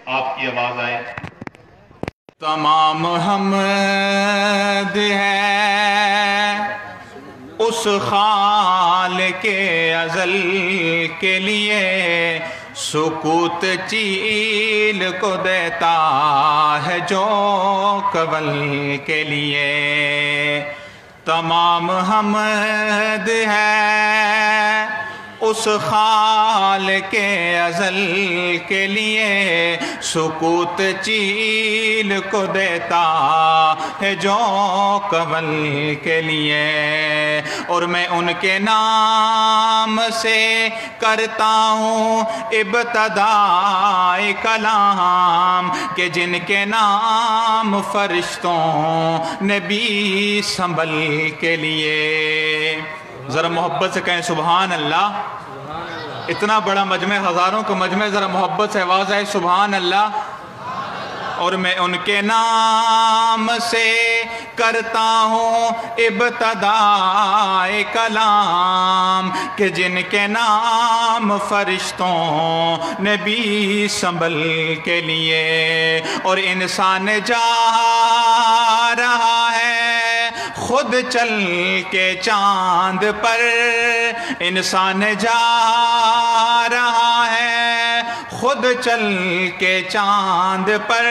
آپ کی آواز آئے۔ تمام حمد ہے اس خالق ازل کے لیے، سکوت چیل کو دیتا ہے جو کول کے لیے۔ تمام حمد ہے اس خالق ازل کے لیے، سکوت چیل کو دیتا ہے جو کول کے لیے۔ اور میں ان کے نام سے کرتا ہوں ابتداء کلام، کہ جن کے نام فرشتوں نے بھی سنبھل کے لیے۔ ذرا محبت سے کہیں سبحان اللہ۔ اتنا بڑا مجمع، ہزاروں کا مجمع، ذرا محبت سے آواز آئے سبحان اللہ۔ اور میں ان کے نام سے کرتا ہوں ابتداء کلام، کہ جن کے نام فرشتوں نے بھی سنبھل کے لیے۔ اور انسان جا رہا ہے خود چل کے چاند پر، انسان جا رہا ہے خود چل کے چاند پر،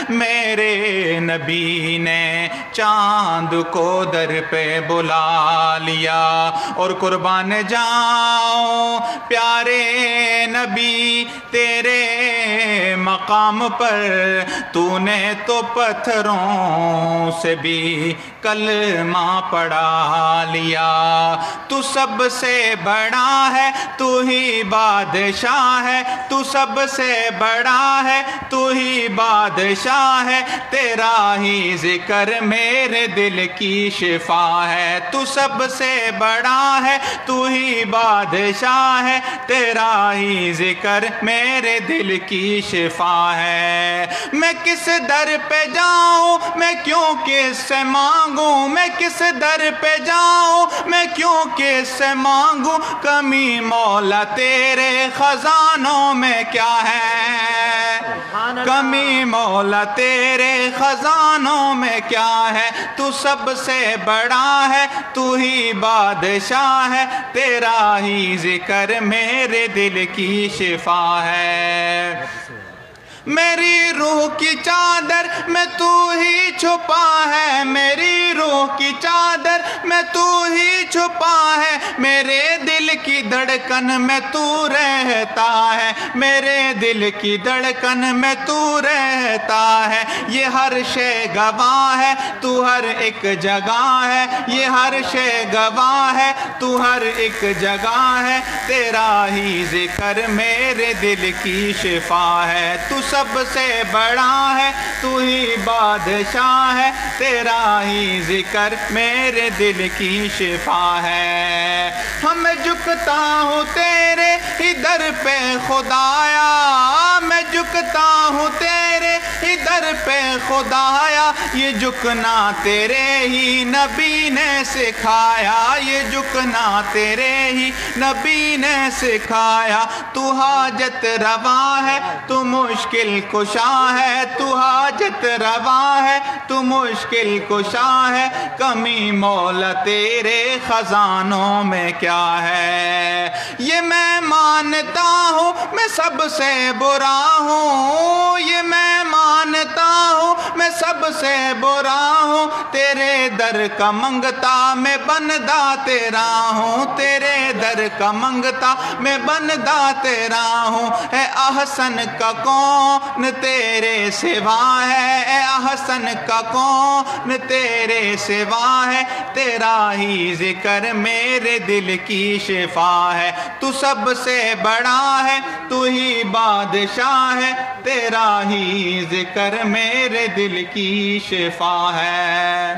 میرے نبی نے چاند کو در پہ بلا لیا۔ اور قربان جاؤں پیارے نبی تیرے مقام پر، تو نے تو پتھروں سے بھی کلمہ پڑھا لیا۔ تو سب سے بڑا ہے، تو ہی بادشاہ ہے، تو سب سے بڑا ہے، تو ہی بادشاہ ہے، تیرا ہی ذکر میرے دل کی شفا ہے۔ تو سب سے بڑا ہے، تو ہی بادشاہ ہے، تیرا ہی ذکر میرے دل کی شفا ہے۔ میں کس در پہ جاؤں، میں کیوں کس سے مانگوں، میں کس در پہ جاؤں، میں کیوں کس سے مانگوں، کمی مولا تیرے خزانوں میں کیا ہے، کمی مولا تیرے خزانوں میں کیا ہے۔ تو سب سے بڑا ہے، تو ہی بادشاہ ہے، تیرا ہی ذکر میرے دل کی شفا ہے۔ میری روح کی چادر میں تو ہی چھپا ہے، میری روح کی چادر میں تو ہی چھپا ہے، میرے دل کی دھڑکن میں تو رہتا ہے، میرے دل کی دھڑکن میں تو رہتا ہے۔ یہ ہر شے گواہ ہے، تو ہر ایک جگہ ہے، یہ ہر شے گواہ ہے، تو ہر ایک جگہ ہے، تیرا ہی ذکر میرے دل کی شفا ہے۔ تو سب سے بڑا ہے، تو ہی بادشاہ ہے، تیرا ہی ذکر میرے دل کی شفا ہے۔ ہم جھکتا ہوں تیرے ہی در پہ خدایا، میں جھکتا ہوں تیرے ہی در پہ خدایا، یہ جھکنا تیرے ہی نبی نے سکھایا، یہ جھکنا تیرے ہی نبی نے سکھایا۔ تو حاجت روا ہے، تو مشکل کشا ہے، تو حاجت روا ہے، تو مشکل کشا ہے، کمی مولا تیرے خزانوں میں کیا ہے۔ یہ میں مانتا ہوں میں سب سے برا ہوں، یہ میں مانتا ہوں میں سب سے برا ہوں، تیرے در کا منگتا میں بندہ تیرا ہوں، تیرے در کا منگتا میں بندہ تیرا ہوں۔ اے احسن کا کون تیرے سوا ہے، اے احسن کا کون تیرے سوا ہے، تیرا ہی ذکر میرے دل کی شفا ہے۔ تو سب سے بڑا ہے، تو ہی بادشاہ ہے، تیرا ہی ذکر میرے دل کی شفا ہے۔